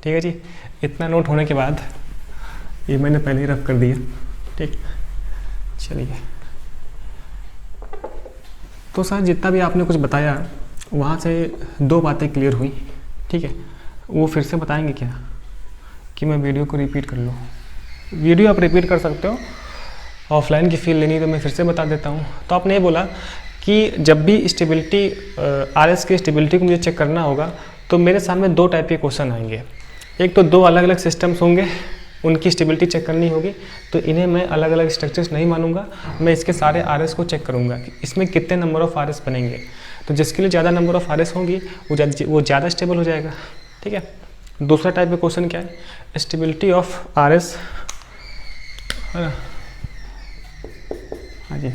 ठीक है जी। इतना नोट होने के बाद ये मैंने पहले ही रफ कर दिया, ठीक। चलिए, तो सर जितना भी आपने कुछ बताया वहाँ से 2 बातें क्लियर हुई, ठीक है। वो फिर से बताएंगे क्या कि मैं वीडियो को रिपीट कर लूँ? वीडियो आप रिपीट कर सकते हो, ऑफलाइन की फील लेनी तो मैं फिर से बता देता हूँ। तो आपने ये बोला कि जब भी स्टेबिलिटी आरएस की स्टेबिलिटी को मुझे चेक करना होगा तो मेरे सामने 2 टाइप के क्वेश्चन आएंगे। एक तो 2 अलग अलग सिस्टम्स होंगे, उनकी स्टेबिलिटी चेक करनी होगी, तो इन्हें मैं अलग अलग स्ट्रक्चर्स नहीं मानूंगा, मैं इसके सारे आरएस को चेक करूंगा कि इसमें कितने नंबर ऑफ आरएस बनेंगे। तो जिसके लिए ज़्यादा नंबर ऑफ आरएस होंगी वो ज़्यादा स्टेबल हो जाएगा, ठीक है। दूसरा टाइप का क्वेश्चन क्या है? स्टेबिलिटी ऑफ आरएस, है ना, हाँ जी,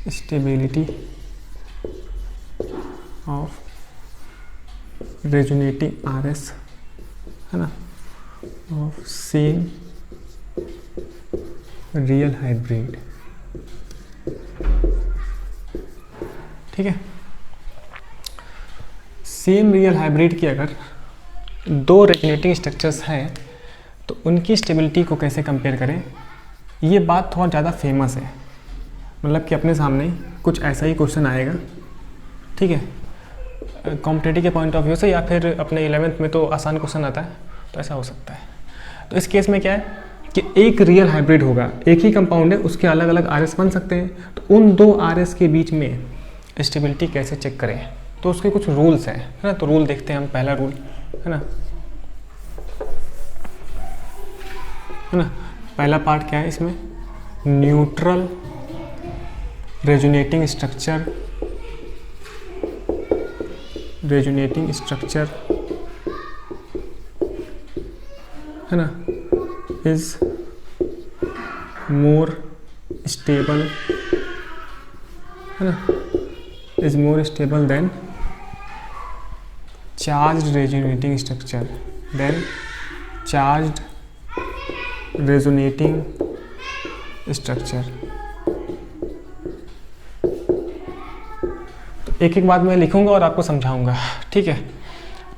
स्टेबिलिटी ऑफ रेजोनेटिंग आरएस, है ना, ऑफ सेम रियल हाइब्रिड, ठीक है। सेम रियल हाइब्रिड की अगर 2 रेजोनेटिंग स्ट्रक्चर्स हैं तो उनकी स्टेबिलिटी को कैसे कंपेयर करें, ये बात थोड़ा ज़्यादा फेमस है। मतलब कि अपने सामने कुछ ऐसा ही क्वेश्चन आएगा, ठीक है, कॉम्पिटिटिव के पॉइंट ऑफ व्यू से, या फिर अपने 11th में तो आसान क्वेश्चन आता है, तो ऐसा हो सकता है। तो इस केस में क्या है कि एक रियल हाइब्रिड होगा, एक ही कंपाउंड है, उसके अलग अलग आरएस बन सकते हैं। तो उन 2 आरएस के बीच में स्टेबिलिटी कैसे चेक करें, तो उसके कुछ रूल्स हैं, है ना। तो रूल देखते हैं हम। पहला रूल, है ना, पहला पार्ट क्या है इसमें? न्यूट्रल रेजोनेटिंग स्ट्रक्चर, है ना, इज मोर स्टेबल, है ना, is more stable then charged resonating structure, resonating structure. तो एक एक बात मैं लिखूंगा और आपको समझाऊंगा, ठीक है।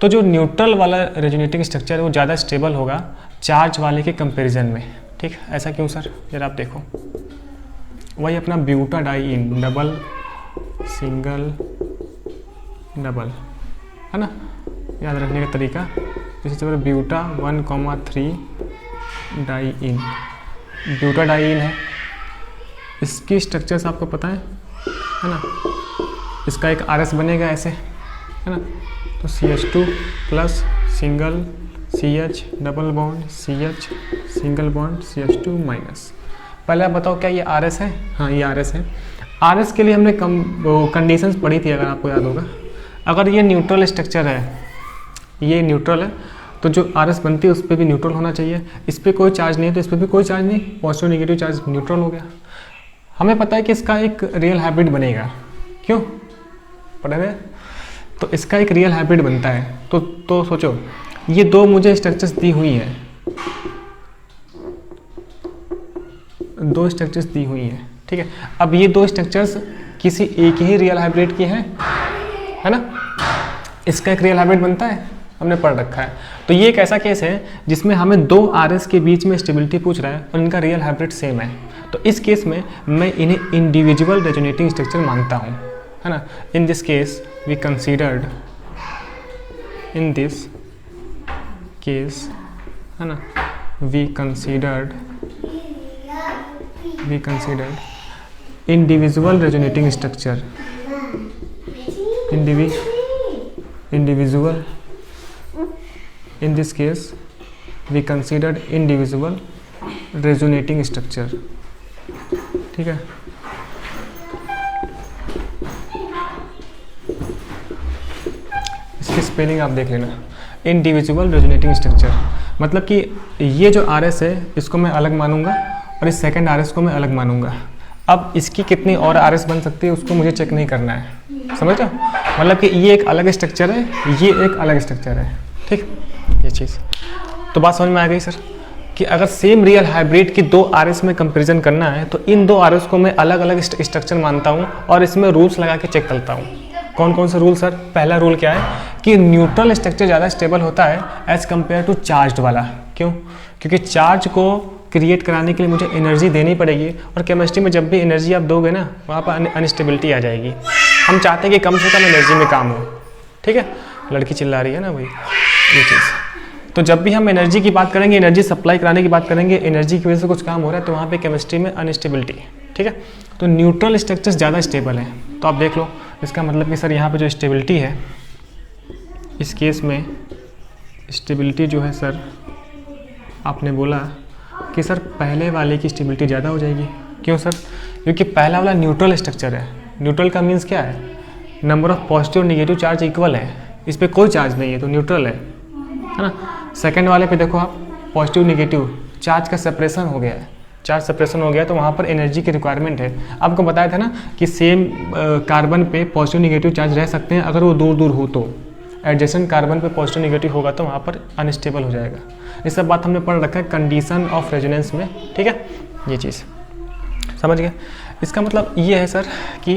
तो जो न्यूट्रल वाला रेजोनेटिंग स्ट्रक्चर है वो ज़्यादा स्टेबल होगा चार्ज वाले के कंपैरिजन में, ठीक। ऐसा क्यों सर? जरा आप देखो, वही अपना ब्यूटाडाइइन, डबल सिंगल डबल, है ना, याद रखने का तरीका। जैसे ब्यूटा 1,3 डाइइन, ब्यूटाडाइइन है, इसकी स्ट्रक्चर्स आपको पता है ना। इसका एक आरएस बनेगा ऐसे, है ना। तो CH2 plus single CH double bond CH single bond CH2 minus. पहले आप बताओ क्या ये आरएस है? हाँ, ये आरएस है। आरएस के लिए हमने कंडीशंस पढ़ी थी, अगर आपको याद होगा। अगर ये न्यूट्रल स्ट्रक्चर है, ये न्यूट्रल है, तो जो आरएस बनती है उस पर भी न्यूट्रल होना चाहिए। इस पर कोई चार्ज नहीं है तो इस पर भी कोई चार्ज नहीं, पॉजिटिव नेगेटिव चार्ज न्यूट्रल हो गया। हमें पता है कि इसका एक रियल हाइब्रिड बनेगा, क्यों पढ़े हुए? तो इसका एक रियल हाइब्रिड बनता है। तो सोचो, ये 2 मुझे स्ट्रक्चर्स दी हुई हैं, 2 स्ट्रक्चर्स दी हुई हैं, ठीक है। अब ये 2 स्ट्रक्चर्स किसी एक ही रियल हाइब्रिड की हैं, है ना। इसका एक रियल हाइब्रिड बनता है, हमने पढ़ रखा है। तो ये एक ऐसा केस है जिसमें हमें 2 आरएस के बीच में स्टेबिलिटी पूछ रहा है और इनका रियल हाइब्रिड सेम है। तो इस केस में मैं इन्हें इंडिविजुअल रेजोनेटिंग स्ट्रक्चर मानता हूँ, है ना। In this case we considered, in this case, है ना, we considered individual resonating structure, individual, in this case we considered individual resonating structure, ठीक है। इसकी स्पेलिंग आप देख लेना, इंडिविजुअल रेजोनेटिंग स्ट्रक्चर। मतलब कि ये जो आरएस है इसको मैं अलग मानूंगा और इस सेकंड आरएस को मैं अलग मानूंगा। अब इसकी कितनी और आरएस बन सकती है उसको मुझे चेक नहीं करना है, समझ रहे हो? मतलब कि ये एक अलग स्ट्रक्चर है, ये एक अलग स्ट्रक्चर है, ठीक, ये चीज़। तो बात समझ में आ गई सर कि अगर सेम रियल हाइब्रिड की 2 आरएस में कंपैरिजन करना है तो इन 2 आरएस को मैं अलग अलग स्ट्रक्चर मानता हूँ और इसमें रूल्स लगा के चेक करता हूँ। कौन कौन से रूल सर? पहला रूल क्या है कि न्यूट्रल स्ट्रक्चर ज़्यादा स्टेबल होता है एज़ कम्पेयर टू चार्ज्ड वाला। क्यों? क्योंकि चार्ज को क्रिएट कराने के लिए मुझे एनर्जी देनी पड़ेगी, और केमिस्ट्री में जब भी एनर्जी आप दोगे ना वहाँ पर अनस्टेबिलिटी आ जाएगी। हम चाहते हैं कि कम से कम एनर्जी में काम हो। ठीक है, लड़की चिल्ला रही है ना भाई, ये चीज़। तो जब भी हम एनर्जी की बात करेंगे, एनर्जी सप्लाई कराने की बात करेंगे, एनर्जी की वजह से कुछ काम हो रहा है, तो वहाँ पे केमिस्ट्री में अनस्टेबिलिटी। ठीक है, तो न्यूट्रल स्ट्रक्चर्स ज़्यादा स्टेबल है। तो आप देख लो, इसका मतलब कि सर यहाँ पे जो स्टेबिलिटी है, इस केस में स्टेबिलिटी जो है सर, आपने बोला कि सर पहले वाले की स्टेबिलिटी ज़्यादा हो जाएगी। क्यों सर? क्योंकि पहला वाला न्यूट्रल स्ट्रक्चर है। न्यूट्रल का मीन्स क्या है? नंबर ऑफ पॉजिटिव और निगेटिव चार्ज इक्वल है, इस पर कोई चार्ज नहीं है, तो न्यूट्रल है ना। सेकंड वाले पे देखो आप, पॉजिटिव निगेटिव चार्ज का सेपरेशन हो गया है, चार्ज सेपरेशन हो गया, तो वहाँ पर एनर्जी की रिक्वायरमेंट है। आपको बताया था ना कि सेम कार्बन पे पॉजिटिव निगेटिव चार्ज रह सकते हैं अगर वो दूर दूर हो, तो एडजेसेंट कार्बन पे पॉजिटिव निगेटिव होगा तो वहाँ पर अनस्टेबल हो जाएगा। ये सब बात हमने पढ़ रखा है कंडीशन ऑफ रेजोनेंस में। ठीक है, ये चीज़ समझ गए। इसका मतलब ये है सर कि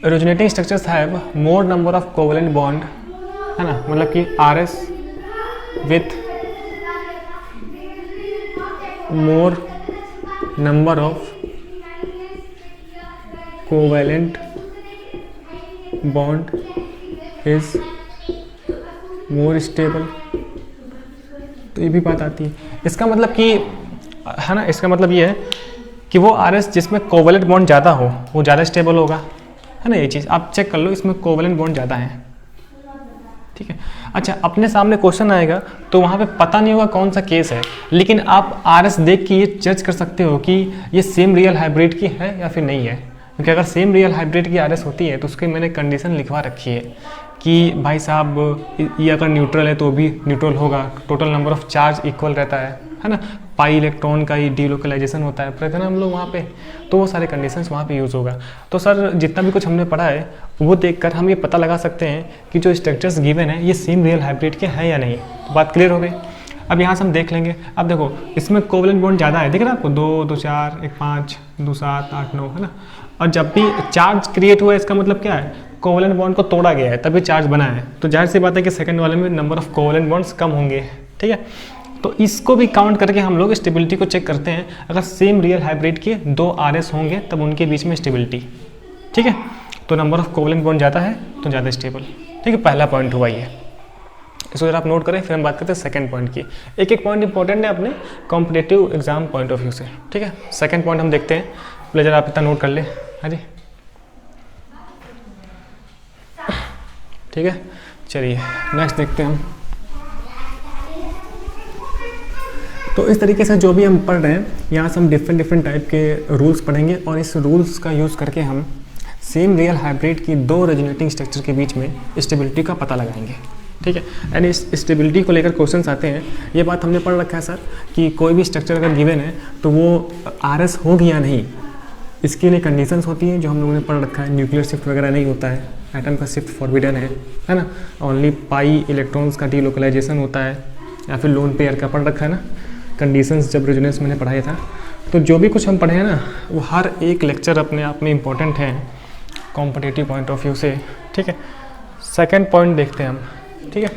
resonating structures have more number of covalent bond, है ना, मतलब कि RS with more number of covalent bond is more stable. तो ये भी बात आती है। इसका मतलब कि, है ना, इसका मतलब ये है कि वो RS जिसमें कोवेलेंट बॉन्ड ज़्यादा हो वो ज़्यादा स्टेबल होगा, है ना। ये चीज़ आप चेक कर लो, इसमें कोवेलेंट बॉन्ड ज़्यादा है। ठीक है, अच्छा, अपने सामने क्वेश्चन आएगा तो वहाँ पे पता नहीं होगा कौन सा केस है, लेकिन आप RS देख के ये जज कर सकते हो कि ये सेम रियल हाइब्रिड की है या फिर नहीं है। क्योंकि अगर सेम रियल हाइब्रिड की RS होती है तो उसकी मैंने कंडीशन लिखवा रखी है कि भाई साहब ये अगर न्यूट्रल है तो भी न्यूट्रल होगा, total number of charge equal रहता है ना, पाई इलेक्ट्रॉन का ही डीलोकलाइजेशन होता है, पढ़े थे ना हम लोग वहाँ पे, तो वो सारे कंडीशंस वहाँ पे यूज़ होगा। तो सर जितना भी कुछ हमने पढ़ा है वो देखकर हम ये पता लगा सकते हैं कि जो स्ट्रक्चर्स गिवन है ये सेम रियल हाइब्रिड के हैं या नहीं। तो बात क्लियर हो गई। अब यहाँ से हम देख लेंगे। अब देखो, इसमें कोवेलेंट बॉन्ड ज़्यादा है, दिख रहा है आपको, 2 2 4 1 5 2 7 8 9, है ना। और जब भी चार्ज क्रिएट हुआ है इसका मतलब क्या है? कोवेलेंट बॉन्ड को तोड़ा गया है तभी चार्ज बना है। तो जाहिर सी बात है कि सेकंड वाले में नंबर ऑफ कोवेलेंट बॉन्ड्स कम होंगे। ठीक है, तो इसको भी काउंट करके हम लोग स्टेबिलिटी को चेक करते हैं। अगर सेम रियल हाइब्रिड के 2 RS होंगे तब उनके बीच में स्टेबिलिटी। ठीक है, तो नंबर ऑफ कोवेलेंट बॉन्ड ज़्यादा है तो ज़्यादा स्टेबल। ठीक है, पहला पॉइंट हुआ ये, इसको जरा आप नोट करें। फिर हम बात करते हैं सेकंड पॉइंट की। एक एक पॉइंट इंपॉर्टेंट है अपने competitive exam point of view से। ठीक है, सेकंड पॉइंट हम देखते हैं, पहले जरा आप इतना नोट कर ले। हाँ जी, ठीक है, चलिए नेक्स्ट देखते हैं हम। तो इस तरीके से जो भी हम पढ़ रहे हैं यहाँ से हम डिफरेंट टाइप के रूल्स पढ़ेंगे, और इस रूल्स का यूज़ करके हम सेम रियल हाइब्रिड की 2 रेजोनेटिंग स्ट्रक्चर के बीच में स्टेबिलिटी का पता लगाएंगे। ठीक है, एंड इस स्टेबिलिटी को लेकर क्वेश्चंस आते हैं। ये बात हमने पढ़ रखा है सर कि कोई भी स्ट्रक्चर अगर गिवन है तो वो RS होगी या नहीं, इसके लिए कंडीशंस होती हैं जो हम लोगों ने पढ़ रखा है। न्यूक्लियर शिफ्ट वगैरह नहीं होता है, एटम का शिफ्ट फॉरबिडन है ना। ओनली पाई इलेक्ट्रॉन्स का डीलोकलाइजेशन होता है, या फिर लोन पेयर का पढ़ रखा है ना कंडीशंस, जब रेजोनेंस मैंने पढ़ाया था। तो जो भी कुछ हम पढ़े हैं ना वो हर एक लेक्चर अपने आप में इम्पोर्टेंट है कॉम्पिटिटिव पॉइंट ऑफ व्यू से। ठीक है, सेकेंड पॉइंट देखते हैं हम। ठीक है,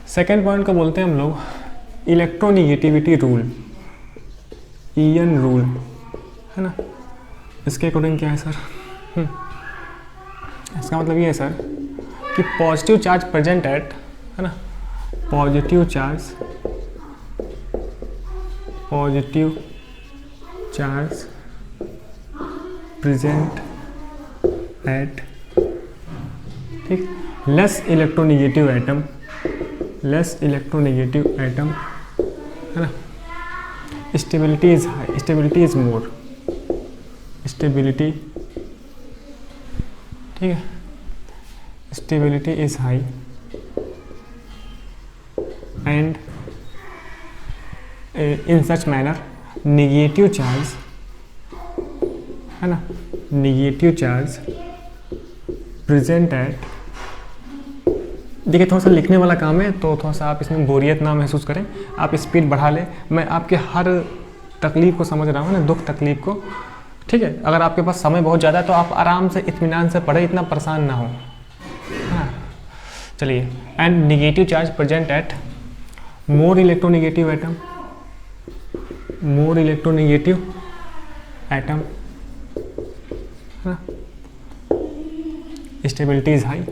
सेकेंड पॉइंट को बोलते हैं हम लोग इलेक्ट्रोनिगेटिविटी रूल, EN रूल, है ना। इसके अकॉर्डिंग क्या है सर? इसका मतलब ये है सर कि पॉजिटिव चार्ज प्रेजेंट एट, है ना, पॉजिटिव चार्ज प्रेजेंट एट, ठीक, लेस इलेक्ट्रोनिगेटिव एटम, है ना, stability is high, stability is more, stability, ठीक है, stability is high and in such manner negative charge, है ना, निगेटिव चार्ज प्रेजेंट एट, देखिए थोड़ा सा लिखने वाला काम है तो थोड़ा सा आप इसमें बोरियत ना महसूस करें, आप स्पीड बढ़ा लें। मैं आपके हर तकलीफ को समझ रहा हूँ ना, दुख तकलीफ को। ठीक है, अगर आपके पास समय बहुत ज़्यादा है तो आप आराम से इत्मीनान से पढ़े, इतना परेशान ना हो। हाँ, चलिए, and negative charge present at more electronegative atom, more electronegative atom, stability is high,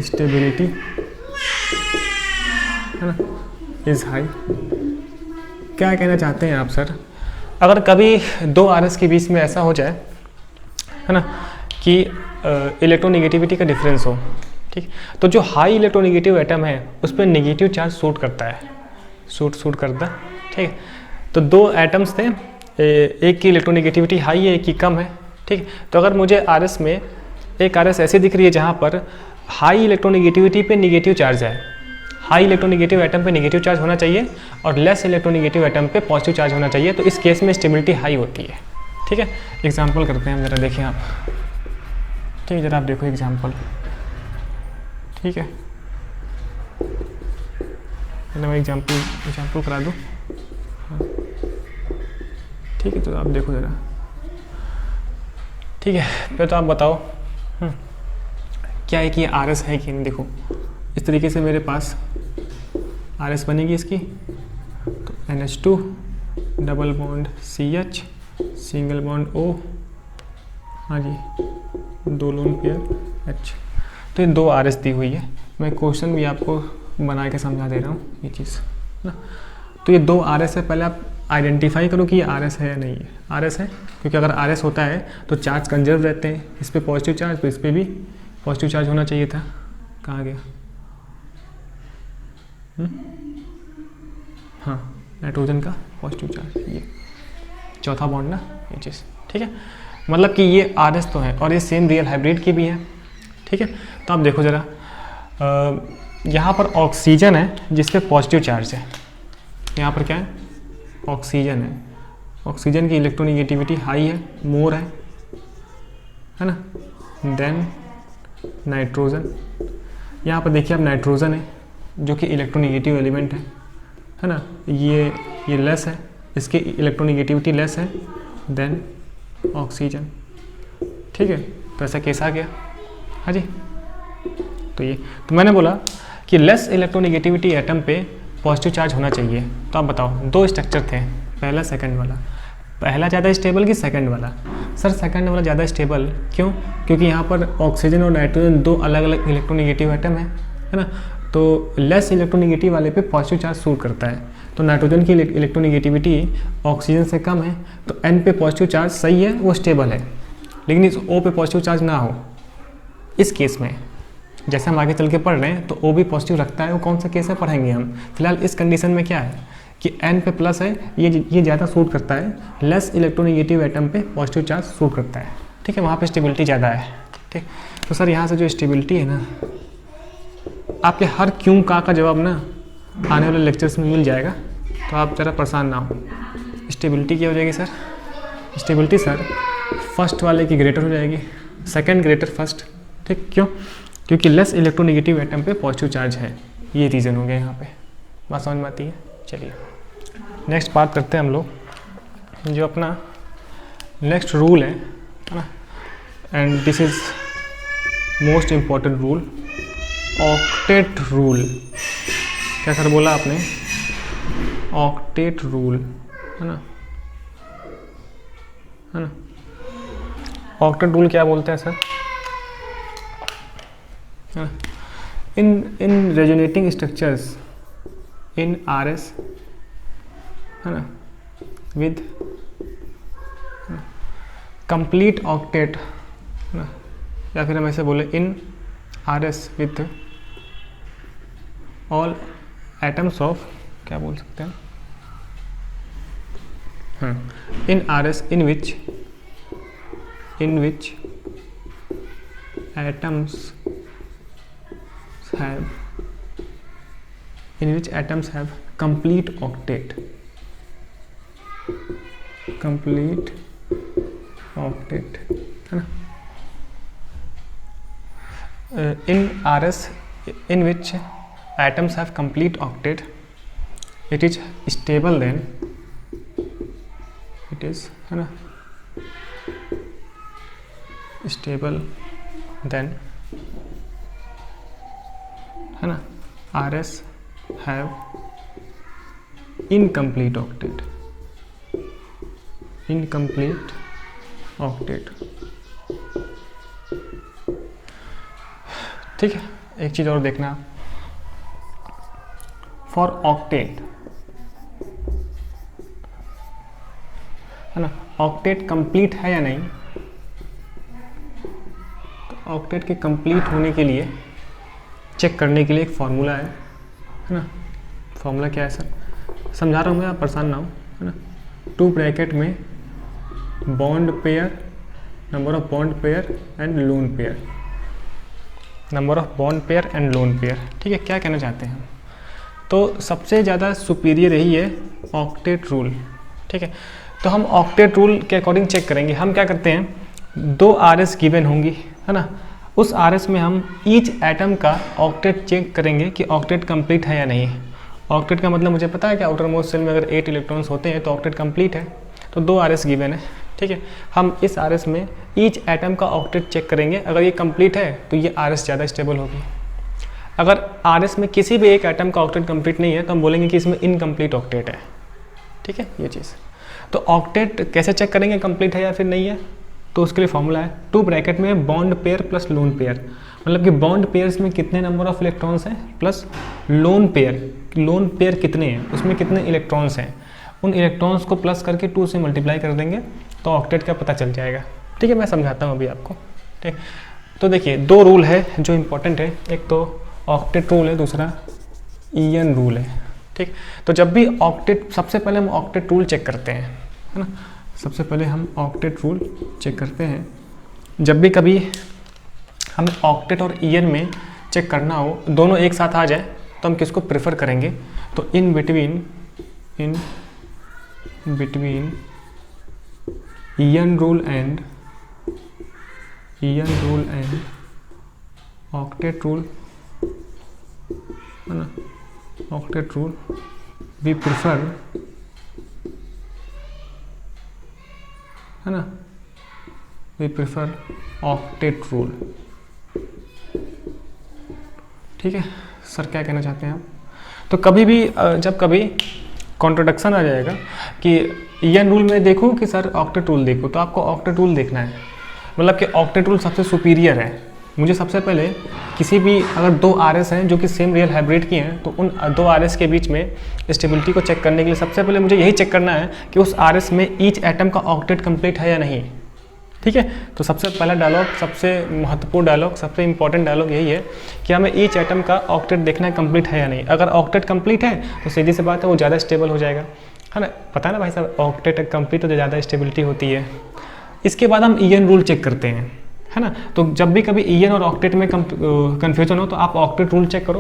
stability है ना इज हाई। क्या कहना चाहते हैं आप सर? अगर कभी दो RS के बीच में ऐसा हो जाए है ना कि इलेक्ट्रोनेगेटिविटी का डिफरेंस हो, ठीक, तो जो हाई इलेक्ट्रोनेगेटिव एटम है उस पर नेगेटिव चार्ज शूट करता है, शूट करता है, ठीक। तो दो एटम्स थे, एक की इलेक्ट्रोनेगेटिविटी हाई है, एक की कम है, ठीक। तो अगर मुझे RS में एक RS ऐसी दिख रही है जहाँ पर हाई इलेक्ट्रोनेगेटिविटी पे नेगेटिव चार्ज है, हाई इलेक्ट्रोनेगेटिव एटम पे नेगेटिव चार्ज होना चाहिए और लेस इलेक्ट्रोनेगेटिव एटम पे पॉजिटिव चार्ज होना चाहिए, तो इस केस में स्टेबिलिटी हाई होती है, ठीक है। एग्जांपल करते हैं हम, ज़रा देखिए आप, ठीक है, ज़रा आप देखो एग्जांपल, ठीक है, मैं एग्जांपल करा दूँ, हाँ ठीक है, तो आप देखो ज़रा, ठीक है। फिर तो आप बताओ क्या है कि ये RS है कि नहीं। देखो इस तरीके से मेरे पास RS बनेगी इसकी, तो NH2 double bond CH single bond O, हाँ जी, दो लोन पेयर H। तो ये दो RS दी हुई है, मैं क्वेश्चन भी आपको बना के समझा दे रहा हूँ ये चीज़ ना। तो ये दो RS है, पहले आप आइडेंटिफाई करो कि ये RS है या नहीं है। RS है क्योंकि अगर RS होता है तो चार्ज कंजर्व रहते हैं, इस पर पॉजिटिव चार्ज, तो इस पर भी पॉजिटिव चार्ज होना चाहिए था। कहाँ गया? हाँ, नाइट्रोजन का पॉजिटिव चार्ज, ये चौथा बॉन्ड ना, ये चीज़, ठीक है। मतलब कि ये RS तो है और ये सेम रियल हाइब्रिड की भी है, ठीक है। तो आप देखो ज़रा, यहाँ पर ऑक्सीजन है जिस पे पॉजिटिव चार्ज है, यहाँ पर क्या है? ऑक्सीजन है। ऑक्सीजन की इलेक्ट्रोनेगेटिविटी हाई है, मोर है ना, देन नाइट्रोजन। यहाँ पर देखिए आप, नाइट्रोजन है जो कि इलेक्ट्रोनेगेटिव एलिमेंट है ना, ये लेस है, इसकी इलेक्ट्रोनेगेटिविटी लेस है देन ऑक्सीजन, ठीक है। तो ऐसा केस आ गया, हाँ जी। तो ये तो मैंने बोला कि लेस इलेक्ट्रोनेगेटिविटी एटम पे पॉजिटिव चार्ज होना चाहिए। तो आप बताओ, दो स्ट्रक्चर थे, पहला सेकंड वाला, पहला ज़्यादा स्टेबल कि सेकंड वाला? सर सेकंड वाला ज़्यादा स्टेबल। क्यों? क्योंकि यहाँ पर ऑक्सीजन और नाइट्रोजन दो अलग अलग इलेक्ट्रोनेगेटिव एटम है ना, तो लेस इलेक्ट्रोनेगेटिव वाले पे पॉजिटिव चार्ज शूट करता है। तो नाइट्रोजन की इलेक्ट्रोनेगेटिविटी ऑक्सीजन से कम है, तो N पे पॉजिटिव चार्ज सही है, वो स्टेबल है। लेकिन इस O पे पॉजिटिव चार्ज ना हो, इस केस में जैसे हम आगे चल के पढ़ रहे हैं तो O भी पॉजिटिव रखता है, वो कौन सा केस है पढ़ेंगे हम। फिलहाल इस कंडीशन में क्या है कि N पे प्लस है, ये ज़्यादा सूट करता है, लेस इलेक्ट्रोनेगेटिव एटम पे पॉजिटिव चार्ज सूट करता है, ठीक है, वहाँ पे स्टेबिलिटी ज़्यादा है, ठीक। तो सर यहाँ से जो स्टेबिलिटी है ना, आपके हर क्यों का जवाब ना आने वाले लेक्चर्स में मिल जाएगा, तो आप ज़रा परेशान ना हो। स्टेबिलिटी क्या हो जाएगी सर? स्टेबिलिटी सर फर्स्ट वाले की ग्रेटर हो जाएगी, सेकंड ग्रेटर फर्स्ट, ठीक। क्यों? क्योंकि लेस इलेक्ट्रोनेगेटिव एटम पे पॉजिटिव चार्ज है, ये रीज़न हो गया यहाँ पे। बात समझ में आती है? चलिए नेक्स्ट बात करते हैं हम लोग, जो अपना नेक्स्ट रूल है ना, and this is most important rule, octet rule. क्या सर बोला आपने? ऑक्टेट रूल, है ना, है ना। ऑक्टेट रूल क्या बोलते हैं सर? है ना, इन रेजोनेटिंग स्ट्रक्चर्स इन RS, है ना, विद कंप्लीट ऑक्टेट, है ना, या फिर हम ऐसे बोले इन RS with all atoms of, क्या बोल सकते हैं, हाँ, इन RS in which atoms have complete octet, है ना। In RS in which atoms have complete octet, it is stable then, it is, है ना, stable then है ना, RS have incomplete octet, incomplete octet. ठीक है, एक चीज़ और देखना, फॉर ऑक्टेट, है ना, ऑक्टेट कंप्लीट है या नहीं। तो ऑक्टेट के कंप्लीट होने के लिए चेक करने के लिए एक फार्मूला है ना। फार्मूला क्या है सर, समझा रहा हूँ मैं, आप परेशान ना हो, है ना। 2 ब्रैकेट में bond pair, number of bond pair and lone pair, number of bond pair and lone pair. ठीक है, क्या कहना चाहते हैं हम, तो सबसे ज़्यादा सुपीरियर यही है ऑक्टेट रूल। ठीक है, तो हम ऑक्टेट रूल के अकॉर्डिंग चेक करेंगे। हम क्या करते हैं, 2 RS गिवन होंगी, है ना, उस RS में हम ईच एटम का ऑक्टेट चेक करेंगे कि ऑक्टेट कंप्लीट है या नहीं। ऑक्टेट का मतलब मुझे पता है कि आउटर मोस्ट सेल में अगर 8 इलेक्ट्रॉन्स होते हैं तो ऑक्टेट कंप्लीट है, तो 2 RS गिवन है। ठीक है, हम इस RS में ईच एटम का ऑक्टेट चेक करेंगे, अगर ये कंप्लीट है तो ये RS ज़्यादा स्टेबल होगी। अगर RS में किसी भी एक एटम का ऑक्टेट कंप्लीट नहीं है तो हम बोलेंगे कि इसमें इनकम्प्लीट ऑक्टेट है। ठीक है, ये चीज़। तो ऑक्टेट कैसे चेक करेंगे कंप्लीट है या फिर नहीं है, तो उसके लिए फॉर्मूला है 2 ब्रैकेट में bond pair plus lone pair, मतलब कि बॉन्ड पेयर्स में कितने नंबर ऑफ इलेक्ट्रॉन्स हैं प्लस लोन पेयर कितने हैं, उसमें कितने इलेक्ट्रॉन्स हैं, उन इलेक्ट्रॉन्स को प्लस करके 2 से मल्टीप्लाई कर देंगे तो ऑक्टेट का पता चल जाएगा। ठीक है, मैं समझाता हूँ अभी आपको। ठीक, तो देखिए 2 रूल है जो इम्पोर्टेंट है, एक तो ऑक्टेट रूल है, दूसरा ईएन रूल है। ठीक, तो जब भी ऑक्टेट, सबसे पहले हम ऑक्टेट रूल चेक करते हैं, है ना, सबसे पहले हम ऑक्टेट रूल चेक करते हैं। जब भी कभी हमें ऑक्टेट और ईएन में चेक करना हो, दोनों एक साथ आ जाए तो हम किसको प्रेफर करेंगे, तो in between EN rule and octet rule, है ना, ऑक्टेट रूल वी प्रेफर, है ना, वी प्रेफर ऑक्टेट रूल। ठीक है सर, क्या कहना चाहते हैं आप। तो कभी भी जब कभी कॉन्ट्रोडक्शन आ जाएगा कि ईएन रूल में देखो कि सर ऑक्टेट रूल देखो, तो आपको ऑक्टेट रूल देखना है, मतलब कि ऑक्टेट रूल सबसे सुपीरियर है। मुझे सबसे पहले किसी भी अगर 2 RS हैं जो कि सेम रियल हाइब्रिड की हैं, तो उन 2 RS के बीच में स्टेबिलिटी को चेक करने के लिए सबसे पहले मुझे यही चेक करना है कि उस RS में ईच एटम का ऑक्टेट कंप्लीट है या नहीं। ठीक है, तो सबसे पहला डायलॉग, सबसे महत्वपूर्ण डायलॉग, सबसे इंपॉर्टेंट डायलॉग यही है कि हमें ईच एटम का ऑक्टेट देखना है कंप्लीट है या नहीं। अगर ऑक्टेट कंप्लीट है तो सीधी सी बात है वो ज़्यादा स्टेबल हो जाएगा, है ना, पता है ना भाई साहब, ऑक्टेट कंप्लीट तो ज़्यादा स्टेबिलिटी होती है। इसके बाद हम ईएन रूल चेक करते हैं, है ना। तो जब भी कभी ईएन और ऑक्टेट में कन्फ्यूजन हो तो आप ऑक्टेट रूल चेक करो,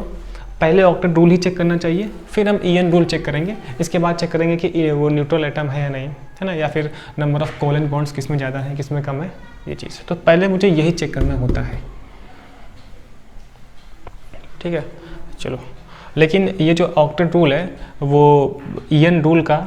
पहले ऑक्टेट रूल ही चेक करना चाहिए, फिर हम ईएन रूल चेक करेंगे। इसके बाद चेक करेंगे कि वो न्यूट्रल एटम है या नहीं, है ना, या फिर नंबर ऑफ कोवेलेंट बॉन्ड्स किस में ज़्यादा है किस में कम है, ये चीज़। तो पहले मुझे यही चेक करना होता है। ठीक है, चलो, लेकिन ये जो ऑक्टेट रूल है वो ईएन रूल का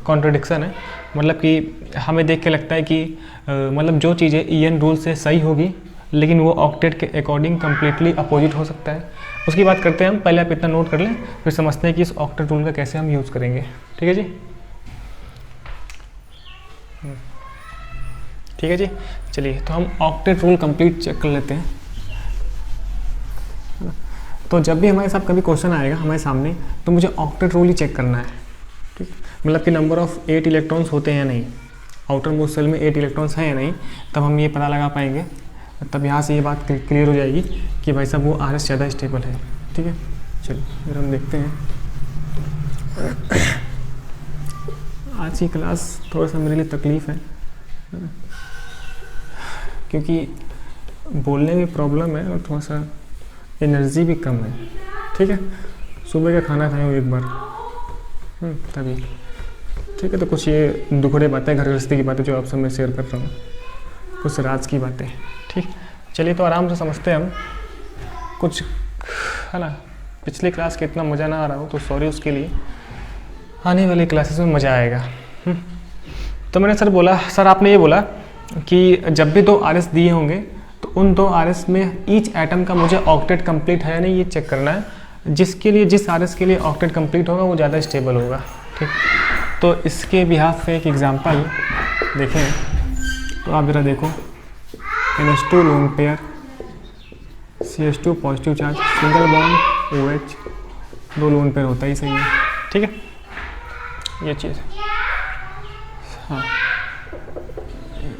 कॉन्ट्रडिक्शन है, मतलब कि हमें देख के लगता है कि मतलब जो चीज़ें ईएन रूल से सही होगी लेकिन वो ऑक्टेट के अकॉर्डिंग कम्प्लीटली अपोजिट हो सकता है। उसकी बात करते हैं हम, पहले आप इतना नोट कर लें, फिर समझते हैं कि इस ऑक्टेट रूल का कैसे हम यूज़ करेंगे। ठीक है जी, ठीक है जी, चलिए तो हम ऑक्टेट रूल कंप्लीट चेक कर लेते हैं। तो जब भी हमारे साथ कभी क्वेश्चन आएगा हमारे सामने, तो मुझे ऑक्टेट रूल ही चेक करना है। ठीक, मतलब कि नंबर ऑफ 8 इलेक्ट्रॉन्स होते हैं या नहीं, आउटर मोस्ट सेल में 8 इलेक्ट्रॉन्स हैं या नहीं, तब हम ये पता लगा पाएंगे, तब यहाँ से ये बात क्लियर हो जाएगी कि भाई साहब वो RS ज़्यादा स्टेबल है। ठीक है, चलिए फिर हम देखते हैं। आज की क्लास थोड़ा सा मेरे लिए तकलीफ़ है, क्योंकि बोलने में प्रॉब्लम है और थोड़ा सा एनर्जी भी कम है। ठीक है, सुबह का खाना खाए हूँ एक बार, तभी। ठीक है, तो कुछ ये दुखड़े बातें, घर गृहस्थी की बातें जो आपसे मैं शेयर कर रहा हूँ, कुछ राज की बातें। ठीक, चलिए तो आराम से समझते हैं हम कुछ, है ना। पिछली क्लास के इतना मज़ा ना आ रहा हो तो सॉरी उसके लिए, आने वाली क्लासेस में मज़ा आएगा। तो मैंने सर बोला, सर आपने ये बोला कि जब भी 2 RS दिए होंगे तो तो उन 2 RS में ईच एटम का मुझे ऑक्टेट कंप्लीट है या नहीं ये चेक करना है। जिसके लिए जिस RS के लिए ऑक्टेट कंप्लीट होगा वो ज़्यादा स्टेबल होगा। ठीक, तो इसके बिहाफ पे एक एग्जांपल देखें तो आप ज़रा देखो, NH2 lone pair, CH2 positive charge, single bond OH, 2 lone pair होता ही सही है। ठीक है, ये चीज़। हाँ,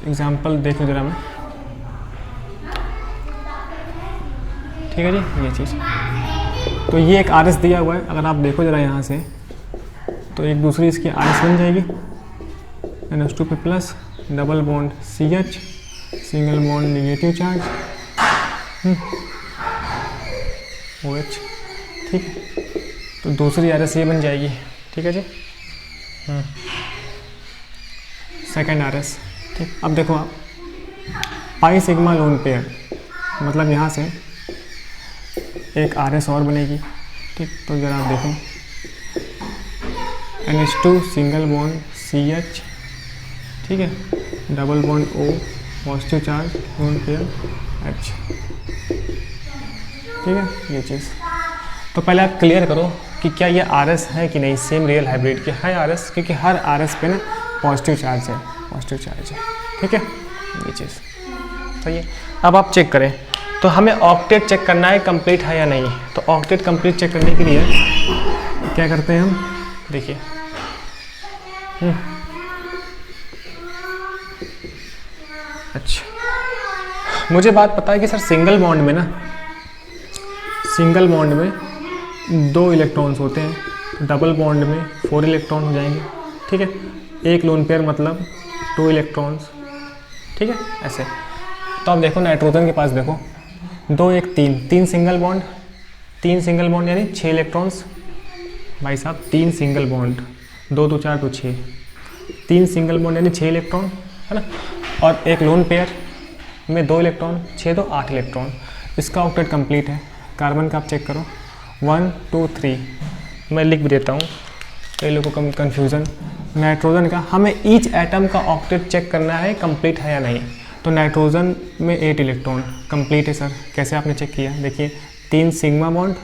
एग्जांपल देखो ज़रा मैं। ठीक है जी, ये चीज़। तो ये एक RS दिया हुआ है, अगर आप देखो ज़रा यहाँ से तो एक दूसरी इसकी RS बन जाएगी, NH2 पे plus, double bond CH, single bond negative charge, OH। ठीक है, तो दूसरी RS ये बन जाएगी। ठीक है जी, सेकेंड RS। ठीक, अब देखो आप पाई सिग्मा लोन पेयर, मतलब यहाँ से एक RS और बनेगी। ठीक, तो ज़रा आप देखो, NH2 सिंगल बॉन्ड CH, ठीक है, double bond O, positive charge lone pair H। ठीक है, ये चीज़। तो पहले आप क्लियर करो कि क्या ये RS है कि नहीं, सेम रियल हाइब्रिड की है RS, क्योंकि हर RS पे ना पॉजिटिव चार्ज है, पॉजिटिव चार्ज है। ठीक है, ये चीज़ सही है। अब आप चेक करें, तो हमें ऑक्टेट चेक करना है कंप्लीट है या नहीं। तो ऑक्टेट कंप्लीट चेक करने के लिए क्या करते हैं हम, देखिए अच्छा, मुझे बात पता है कि सर सिंगल बॉन्ड में ना, सिंगल बॉन्ड में 2 इलेक्ट्रॉन्स होते हैं, डबल बॉन्ड में 4 इलेक्ट्रॉन हो जाएंगे। ठीक है, एक लोन पेयर मतलब 2 इलेक्ट्रॉन्स। ठीक है, ऐसे। तो आप देखो नाइट्रोजन के पास देखो 2 1 3 सिंगल बॉन्ड, 3 सिंगल बॉन्ड यानी 6 इलेक्ट्रॉन्स। भाई साहब 3 सिंगल बॉन्ड, 2 2 4 2 6, 3 सिंगल बॉन्ड यानी 6 इलेक्ट्रॉन, है ना। और एक लोन पेयर में 2 इलेक्ट्रॉन, 6 2 8 इलेक्ट्रॉन। इसका ऑक्टेट कंप्लीट है। कार्बन का आप चेक करो, 1 2 3, मैं लिख भी देता हूँ कई लोगों को कन्फ्यूज़न। नाइट्रोजन का हमें ईच एटम का ऑक्टेट चेक करना है कंप्लीट है या नहीं। तो नाइट्रोजन में 8 इलेक्ट्रॉन कंप्लीट है सर, कैसे आपने चेक किया, देखिए 3 सिग्मा बॉन्ड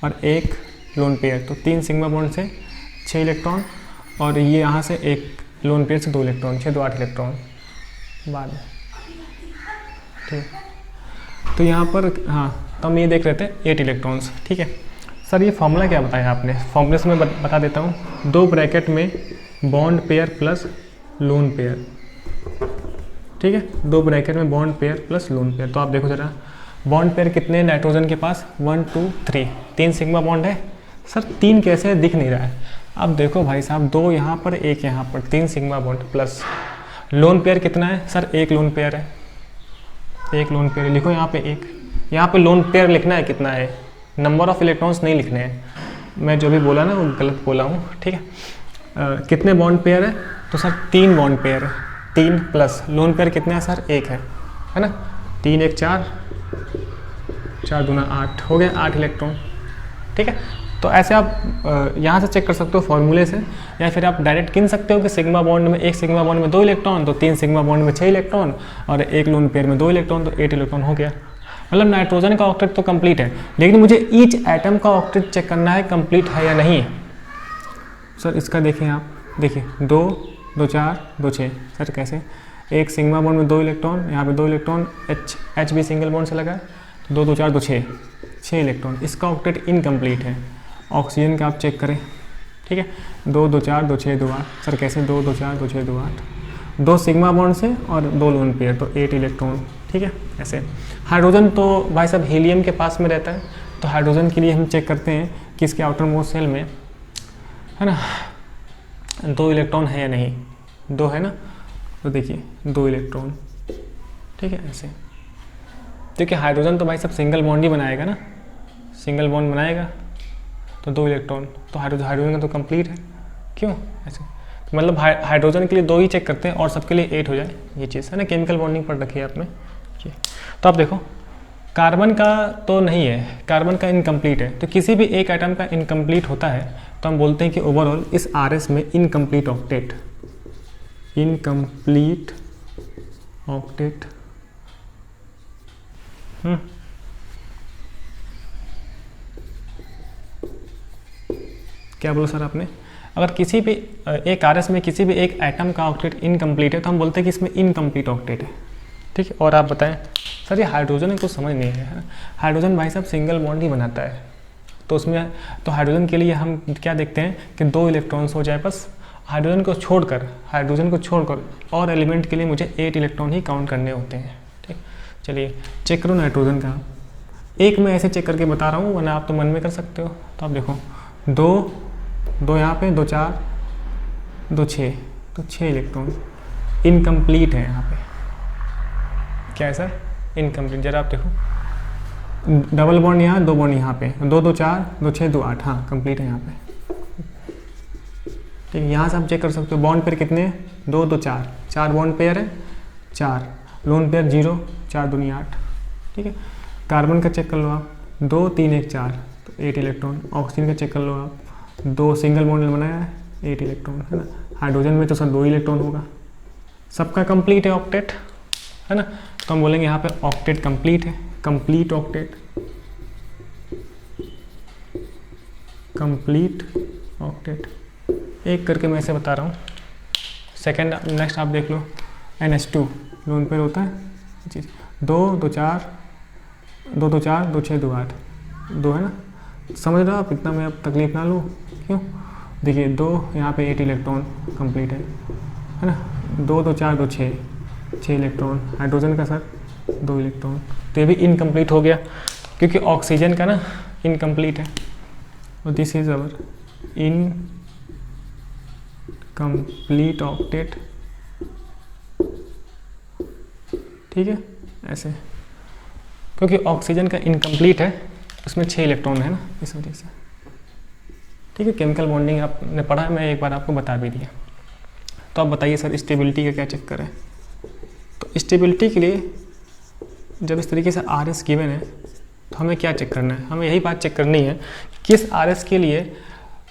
और 1 लोन पेयर, तो 3 सिग्मा बॉन्ड से 6 इलेक्ट्रॉन, और ये यहाँ से एक लोन पेयर से 2 इलेक्ट्रॉन, 6 2 8 इलेक्ट्रॉन बाद में। ठीक, तो यहाँ पर हाँ, तो हम ये देख रहे थे 8 इलेक्ट्रॉन्स। ठीक है सर, ये फॉर्मूला क्या बताया आपने, फॉर्मूले से मैं बता देता हूँ। 2 ब्रैकेट में bond pair plus lone pair. ठीक है, 2 ब्रैकेट में bond pair plus lone pair. तो आप देखो ज़रा बॉन्ड पेयर कितने हैं नाइट्रोजन के पास, 1 2 3, 3 सिग्मा बॉन्ड है। सर 3 कैसे दिख नहीं रहा है, अब देखो भाई साहब 2 यहाँ पर 1 यहाँ पर, 3 sigma bond plus lone pair कितना है सर, 1 लोन पेयर है, 1 लोन पेयर लिखो यहाँ पे 1। यहाँ पे लोन पेयर लिखना है कितना है, नंबर ऑफ इलेक्ट्रॉन्स नहीं लिखने हैं। मैं जो भी बोला ना वो गलत बोला हूँ। ठीक है, कितने बॉन्ड पेयर है, तो सर 3 बॉन्ड पेयर है, 3 प्लस लोन पेयर कितने हैं सर, 1 है ना। 3 1 4, 4 दूना 8, हो गया 8 इलेक्ट्रॉन। ठीक है, तो ऐसे आप यहाँ से चेक कर सकते हो फॉर्मूले से, या फिर आप डायरेक्ट गिन सकते हो कि सिग्मा बॉन्ड में, एक सिग्मा बॉन्ड में 2 इलेक्ट्रॉन, तो 3 सिग्मा बॉन्ड में 6 इलेक्ट्रॉन, और एक लोन पेयर में 2 इलेक्ट्रॉन, तो 8 इलेक्ट्रॉन हो गया। मतलब नाइट्रोजन का ऑक्टेट तो कंप्लीट है, लेकिन मुझे ईच एटम का ऑक्टेट चेक करना है कंप्लीट है या नहीं। सर इसका देखिए आप, देखिए 2 2 4 2 6, सर कैसे, एक सिग्मा बॉन्ड में 2 इलेक्ट्रॉन, यहाँ पे 2 इलेक्ट्रॉन, H भी सिंगल बॉन्ड से लगा है, 2 2 4 2 6 इलेक्ट्रॉन, इसका ऑक्टेट इनकम्प्लीट है। ऑक्सीजन का आप चेक करें, ठीक है, 2 2 4 2 6 2 8, सर कैसे 2 2 4 2 6 2 8, 2 सिग्मा बॉन्ड से और 2 लोन पेयर, तो 8 इलेक्ट्रॉन। ठीक है, ऐसे। हाइड्रोजन तो भाई साहब हीलियम के पास में रहता है, तो हाइड्रोजन के लिए हम चेक करते हैं कि इसके आउटर मोस्ट शेल में, है ना, 2 इलेक्ट्रॉन है या नहीं, 2 है ना, तो देखिए 2 इलेक्ट्रॉन। ठीक है, ऐसे। देखिए हाइड्रोजन तो भाई साहब सिंगल बॉन्ड ही बनाएगा ना, सिंगल बॉन्ड बनाएगा, तो 2 इलेक्ट्रॉन, तो हाइड्रोजन का तो कंप्लीट है। क्यों ऐसे, तो मतलब हाइड्रोजन के लिए 2 ही चेक करते हैं और सबके लिए 8 हो जाए, ये चीज़ है ना, केमिकल बॉन्डिंग पढ़ रखी है आपने। तो आप देखो कार्बन का तो नहीं है, कार्बन का इनकम्प्लीट है, तो किसी भी एक एटम का इनकम्प्लीट होता है तो हम बोलते हैं कि ओवरऑल इस RS में इनकम्प्लीट ऑक्टेट, इनकम्प्लीट ऑक्टेट क्या बोलो सर आपने? अगर किसी भी एक आरएस में किसी भी एक एटम का ऑक्टेट इनकम्प्लीट है तो हम बोलते हैं कि इसमें इनकम्प्लीट ऑक्टेट है। ठीक है, और आप बताएं सर ये हाइड्रोजन है, कुछ समझ नहीं है। हाइड्रोजन भाई साहब सिंगल बॉन्ड ही बनाता है, तो उसमें तो हाइड्रोजन के लिए हम क्या देखते हैं कि 2 इलेक्ट्रॉन्स हो जाए बस। हाइड्रोजन को छोड़कर और एलिमेंट के लिए मुझे 8 इलेक्ट्रॉन ही काउंट करने होते हैं। ठीक, चलिए चेक करो नाइट्रोजन का। एक मैं ऐसे चेक करके बता रहा हूँ, वरना आप तो मन में कर सकते हो। तो आप देखो 2 यहाँ पे 2 4 2 6, तो 6 इलेक्ट्रॉन इनकम्प्लीट है यहाँ पे। क्या है सर? इनकम्प्लीट। जरा आप देखो डबल बॉन्ड यहाँ, 2 बॉन्ड यहाँ पे, 2 2 4 2 6 2 8, हाँ कंप्लीट है यहाँ पे। ठीक है, यहाँ से आप चेक कर सकते हो बॉन्ड पेयर कितने हैं, 2 2 4, 4 बॉन्ड पेयर है, 4 लोन पेयर 0, 4 दूनी 8। ठीक है, कार्बन का चेक कर लो आप, 2 3 1 4, तो 8 इलेक्ट्रॉन। ऑक्सीजन का चेक कर लो आप, 2 सिंगल बॉन्ड बनाया है, 8 इलेक्ट्रॉन है ना। हाइड्रोजन में तो सर 2 इलेक्ट्रॉन होगा, सबका कंप्लीट है ऑक्टेट, है ना। तो हम बोलेंगे यहाँ पे ऑक्टेट कंप्लीट है, कंप्लीट ऑक्टेट, कंप्लीट ऑक्टेट। एक करके मैं ऐसे बता रहा हूँ। सेकंड नेक्स्ट आप देख लो, NH2 लोन पेयर होता है चीज़, 2 2 4 2 2 4 2 6 2 8, 2 है ना। समझ रहे हो आप, इतना मैं अब तकलीफ ना लूँ, क्यों? देखिए 2 यहाँ पे 8 इलेक्ट्रॉन कंप्लीट है ना। 2 2 4 2 6 इलेक्ट्रॉन। हाइड्रोजन का सर 2 इलेक्ट्रॉन, तो ये भी इनकम्प्लीट हो गया क्योंकि ऑक्सीजन का ना इनकम्प्लीट है। और this is our incomplete octet. ठीक है, ऐसे क्योंकि ऑक्सीजन का इनकम्प्लीट है, उसमें 6 इलेक्ट्रॉन है ना, इस वजह से। ठीक है, केमिकल बॉन्डिंग आपने पढ़ा है, मैं एक बार आपको बता भी दिया। तो आप बताइए सर स्टेबिलिटी का क्या चेक करें? तो स्टेबिलिटी के लिए जब इस तरीके से RS गिवन है तो हमें क्या चेक करना है? हमें यही बात चेक करनी है किस RS के लिए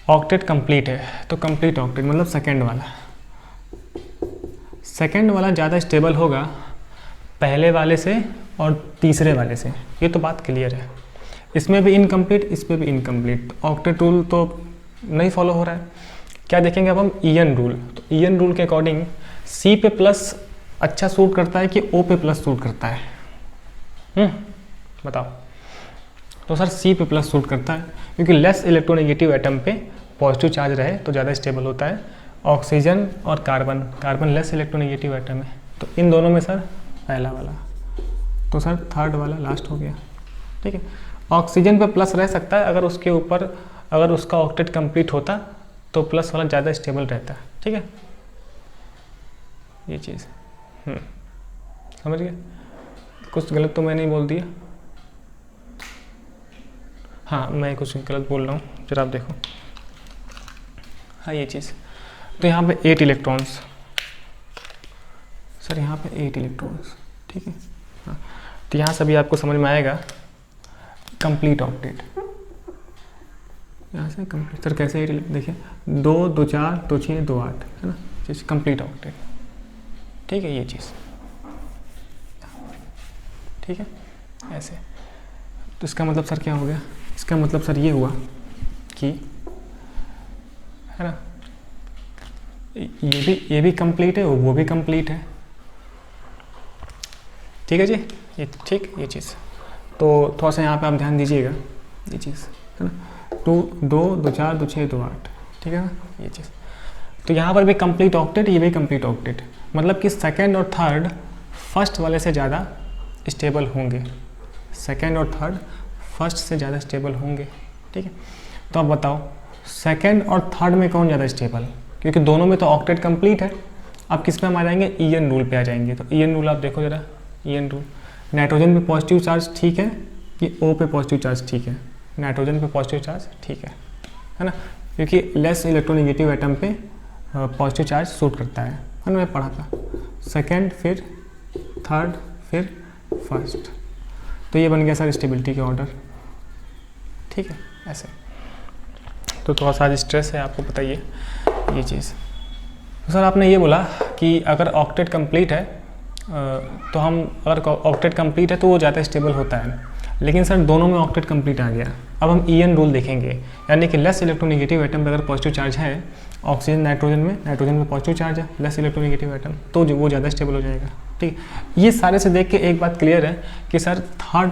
ऑक्टेट कंप्लीट है। तो कंप्लीट ऑक्टेट मतलब सेकंड वाला ज़्यादा स्टेबल होगा पहले वाले से और तीसरे वाले से, ये तो बात क्लियर है। इसमें भी इनकम्प्लीट, इसमें भी इनकम्प्लीट, ऑक्टेट रूल तो नहीं फॉलो हो रहा है। क्या देखेंगे अब हम? EN rule. तो ईएन रूल के अकॉर्डिंग C पे प्लस अच्छा सूट करता है कि O पे प्लस सूट करता है? बताओ। तो सर C पे प्लस सूट करता है क्योंकि लेस इलेक्ट्रोनेगेटिव एटम पे पॉजिटिव चार्ज रहे तो ज़्यादा स्टेबल होता है। ऑक्सीजन और कार्बन लेस इलेक्ट्रोनेगेटिव एटम है, तो इन दोनों में सर पहला वाला, तो सर थर्ड वाला लास्ट हो गया। ठीक है, ऑक्सीजन पे प्लस रह सकता है अगर उसके ऊपर अगर उसका ऑक्टेट कंप्लीट होता तो प्लस वाला ज़्यादा स्टेबल रहता है। ठीक है, ये चीज़ समझ गए? कुछ गलत तो मैं नहीं बोल दिया? हाँ, मैं कुछ गलत बोल रहा हूँ, जरा आप देखो। हाँ, ये चीज़ तो यहाँ पे 8 इलेक्ट्रॉन्स, सर यहाँ पे 8 इलेक्ट्रॉन्स। ठीक है, हाँ, तो यहाँ से भी आपको समझ में आएगा कंप्लीट ऑक्टेट। यहाँ से कंप्लीट सर कैसे 8, देखिए 2 2 4 2 6 2 8 है ना, चीज़ कंप्लीट ऑक्टेट। ठीक है, ये चीज़ ठीक है ऐसे। तो इसका मतलब सर क्या हो गया? इसका मतलब सर ये हुआ कि है ना, ये भी कंप्लीट है, वो भी कंप्लीट है। ठीक है जी, ये ठीक ये चीज़। तो थोड़ा सा यहाँ पे आप ध्यान दीजिएगा, ये चीज़ है ना, 2 2 4 2 6 2 8, ठीक है ना, ये चीज़। तो यहाँ पर भी कंप्लीट ऑक्टेट, ये भी कंप्लीट ऑक्टेट, मतलब कि सेकंड और थर्ड फर्स्ट वाले से ज़्यादा स्टेबल होंगे, सेकंड और थर्ड फर्स्ट से ज़्यादा स्टेबल होंगे। ठीक है, तो अब बताओ सेकंड और थर्ड में कौन ज़्यादा स्टेबल? क्योंकि दोनों में तो ऑक्टेट कंप्लीट है। अब किस पे हम आ जाएंगे? ईएन रूल पे आ जाएंगे। तो ईएन रूल आप देखो जरा, ईएन रूल, नाइट्रोजन पे पॉजिटिव चार्ज ठीक है कि O पे पॉजिटिव चार्ज ठीक है? नाइट्रोजन पे पॉजिटिव चार्ज ठीक है ना, क्योंकि लेस इलेक्ट्रोनेगेटिव एटम पे पॉजिटिव चार्ज सूट करता है ना, मैं पढ़ा था। सेकंड, फिर थर्ड, फिर फर्स्ट, तो ये बन गया सर स्टेबिलिटी के ऑर्डर। ठीक है, ऐसे। तो थोड़ा सा स्ट्रेस है, आपको बताइए ये चीज़। तो सर आपने ये बोला कि अगर ऑक्टेट कंप्लीट है तो हम अगर ऑक्टेट कंप्लीट है तो वो ज़्यादा स्टेबल होता है, लेकिन सर दोनों में ऑक्टेट कंप्लीट आ गया। अब हम ईएन रूल देखेंगे, यानी कि लेस इलेक्ट्रोनेगेटिव एटम पे अगर पॉजिटिव चार्ज है, ऑक्सीजन नाइट्रोजन में पॉजिटिव चार्ज है, लेस इलेक्ट्रोनेगेटिव एटम, तो वो ज़्यादा स्टेबल हो जाएगा। ठीक, ये सारे से देख के एक बात क्लियर है कि सर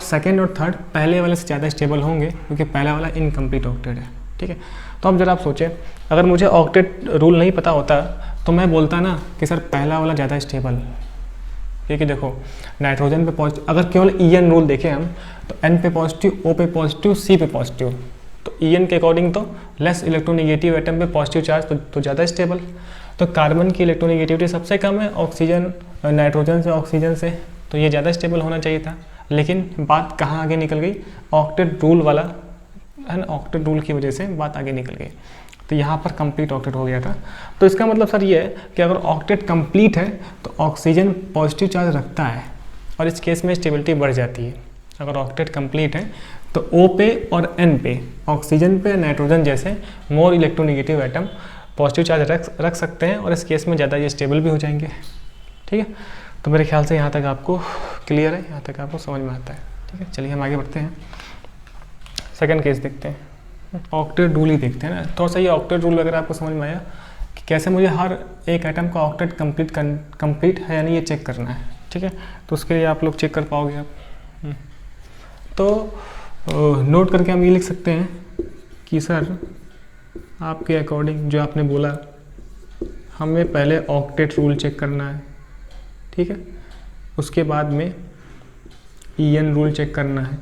सेकेंड और थर्ड पहले वाले से ज़्यादा स्टेबल होंगे, क्योंकि पहला वाला इनकम्प्लीट ऑक्टेट है। ठीक है, तो अब जरा आप सोचें, अगर मुझे ऑक्टेट रूल नहीं पता होता तो मैं बोलता ना कि सर पहला वाला ज़्यादा स्टेबल, क्योंकि देखो नाइट्रोजन पे पॉजिटिव, अगर केवल ईएन रूल देखें हम तो एन पे पॉजिटिव, ओ पे पॉजिटिव, सी पे पॉजिटिव, तो ईएन के अकॉर्डिंग तो लेस इलेक्ट्रोनेगेटिव एटम पे पॉजिटिव चार्ज तो ज़्यादा स्टेबल। तो कार्बन की इलेक्ट्रोनेगेटिविटी सबसे कम है ऑक्सीजन नाइट्रोजन से, ऑक्सीजन से, तो ये ज़्यादा स्टेबल होना चाहिए था। लेकिन बात कहाँ आगे निकल गई, ऑक्टेट रूल वाला है ना, ऑक्टेट रूल की वजह से बात आगे निकल गई, तो यहाँ पर कंप्लीट ऑक्टेट हो गया था। तो इसका मतलब सर ये है कि अगर ऑक्टेट कंप्लीट है तो ऑक्सीजन पॉजिटिव चार्ज रखता है और इस केस में स्टेबिलिटी बढ़ जाती है। अगर ऑक्टेट कंप्लीट है तो O पे और N पे, ऑक्सीजन पे, नाइट्रोजन जैसे more electronegative atom positive charge रख सकते हैं और इस केस में ज़्यादा ये स्टेबल भी हो जाएंगे। ठीक है, तो मेरे ख्याल से यहाँ तक आपको क्लियर है, यहाँ तक आपको समझ में आता है। ठीक है, चलिए हम आगे बढ़ते हैं, सेकंड केस देखते हैं, ऑक्टेट रूल ही देखते हैं ना। थोड़ा सा ये ऑक्टेट रूल वगैरह आपको समझ में आया कि कैसे मुझे हर एक आइटम का ऑक्टेट कंप्लीट है यानी ये चेक करना है। ठीक है, तो उसके लिए आप लोग चेक कर पाओगे आप। तो नोट करके हम ये लिख सकते हैं कि सर आपके अकॉर्डिंग जो आपने बोला, हमें पहले ऑक्टेट रूल चेक करना है। ठीक है, उसके बाद में ईएन रूल चेक करना है।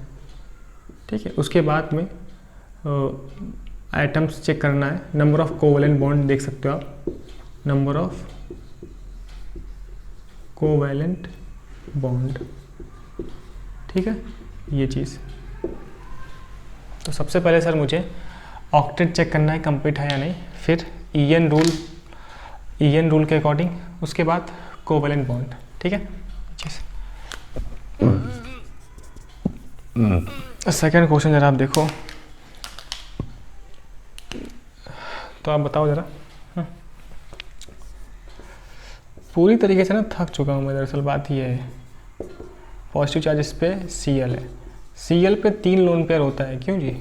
ठीक है, उसके बाद में आइटम्स चेक करना है, नंबर ऑफ कोवैलेंट बॉन्ड देख सकते हो आप, नंबर ऑफ कोवैलेंट बॉन्ड। ठीक है, ये चीज़। तो सबसे पहले सर मुझे ऑक्टेट चेक करना है कंप्लीट है या नहीं, फिर ईएन रूल के अकॉर्डिंग, उसके बाद कोवैलेंट बॉन्ड। ठीक है, सेकेंड क्वेश्चन जरा आप देखो, तो आप बताओ ज़रा। पूरी तरीके से ना थक चुका हूँ मैं, दरअसल बात ये है, पॉजिटिव चार्ज इस पे Cl है, Cl पे 3 लोन पेयर होता है, क्यों जी,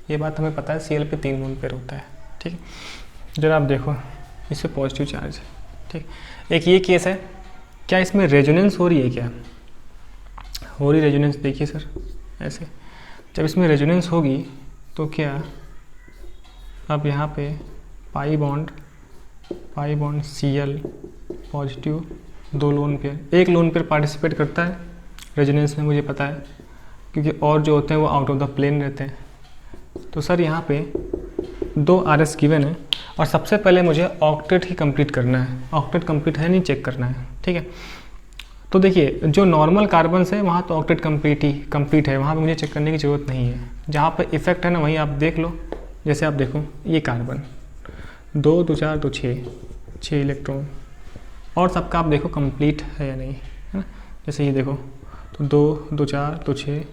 ये बात हमें पता है, Cl पे 3 लोन पेयर होता है। ठीक है, जरा आप देखो, इस पे पॉजिटिव चार्ज है। ठीक, एक ये केस है, क्या इसमें रेजोनेंस हो रही है, क्या हो रही रेजोनेंस, देखिए सर ऐसे, जब इसमें रेजोनेंस होगी तो क्या, अब यहाँ पे pi bond Cl positive, 2 lone pair, 1 lone pair participate करता है रेजोनेंस में, मुझे पता है, क्योंकि और जो होते हैं वो आउट ऑफ द प्लेन रहते हैं। तो सर यहाँ पे 2 RS गिवन है और सबसे पहले मुझे ऑक्टेट ही कंप्लीट करना है, ऑक्टेट कंप्लीट है नहीं चेक करना है। ठीक है, तो देखिए जो नॉर्मल कार्बन है वहाँ तो ऑक्टेट कंप्लीट है, वहाँ पे मुझे चेक करने की ज़रूरत नहीं है। जहाँ पे इफेक्ट है ना वहीं आप देख लो, जैसे आप देखो ये कार्बन 2 2 4 2 6 इलेक्ट्रॉन, और सबका आप देखो कंप्लीट है या नहीं, है ना, जैसे ये देखो तो 2 2 4 2 6,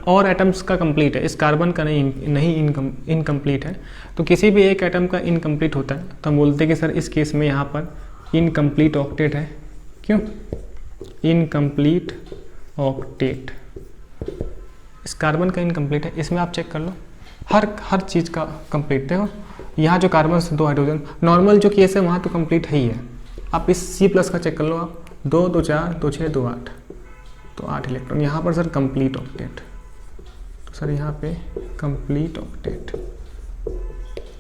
और एटम्स का कंप्लीट है, इस कार्बन का नहीं इनकम्प्लीट है। तो किसी भी एक एटम का इनकम्प्लीट होता है तो हम बोलते हैं कि सर इस केस में यहाँ पर इनकम्प्लीट ऑक्टेट है। क्यों इनकम्प्लीट ऑक्टेट, इस कार्बन का इनकम्प्लीट है, इसमें आप चेक कर लो, हर चीज़ का कंप्लीट। देखो यहाँ जो कार्बन से 2 हाइड्रोजन, नॉर्मल जो केस है वहाँ तो कंप्लीट है ही है। आप इस C+ का चेक कर लो आप, 2 2 4 2 6 2 8, तो 8 इलेक्ट्रॉन, यहाँ पर सर कंप्लीट ऑक्टेट, तो सर यहाँ पे कंप्लीट ऑक्टेट,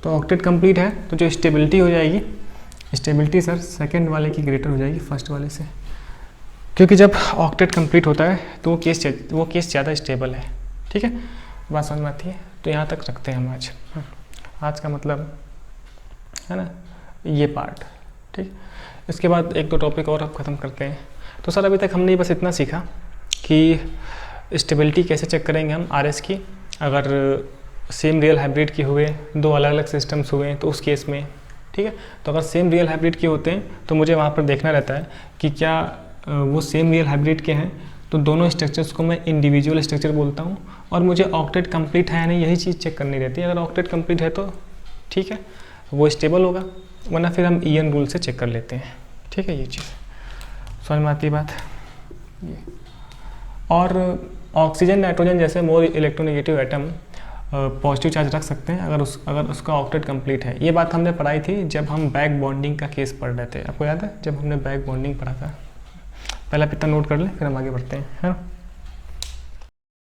तो ऑक्टेट कंप्लीट है तो जो स्टेबिलिटी हो जाएगी, स्टेबिलिटी सर सेकंड वाले की ग्रेटर हो जाएगी फर्स्ट वाले से, क्योंकि जब ऑक्टेट कंप्लीट होता है तो वो केस ज़्यादा स्टेबल है। ठीक है, बात समझ में आती है। तो यहाँ तक रखते हैं हम आज का मतलब है ना ये पार्ट। ठीक, इसके बाद 1 2 टॉपिक और अब ख़त्म करते हैं। तो सर अभी तक हमने बस इतना सीखा कि स्टेबिलिटी कैसे चेक करेंगे हम RS की, अगर सेम रियल हाइब्रिड के हुए, 2 अलग अलग सिस्टम्स हुए तो उस केस में। ठीक है, तो अगर सेम रियल हाइब्रिड के होते हैं तो मुझे वहाँ पर देखना रहता है कि क्या वो सेम रियल हाइब्रिड के हैं, तो दोनों स्ट्रक्चर्स को मैं इंडिविजुअल स्ट्रक्चर बोलता हूँ, और मुझे ऑक्टेट कंप्लीट है या नहीं यही चीज़ चेक करनी रहती है। अगर ऑक्टेट कंप्लीट है तो ठीक है वो स्टेबल होगा, वरना फिर हम ईएन रूल से चेक कर लेते हैं। ठीक है, ये चीज़ समझ में आती है बात ये। और ऑक्सीजन नाइट्रोजन जैसे more electronegative atom positive charge रख सकते हैं अगर उसका ऑक्टेट कंप्लीट है। ये बात हमने पढ़ाई थी जब हम बैक बॉन्डिंग का केस पढ़ रहे थे, आपको याद है जब हमने बैक बॉन्डिंग पढ़ा था। पहला पिता नोट कर लें फिर हम आगे बढ़ते हैं, है ना।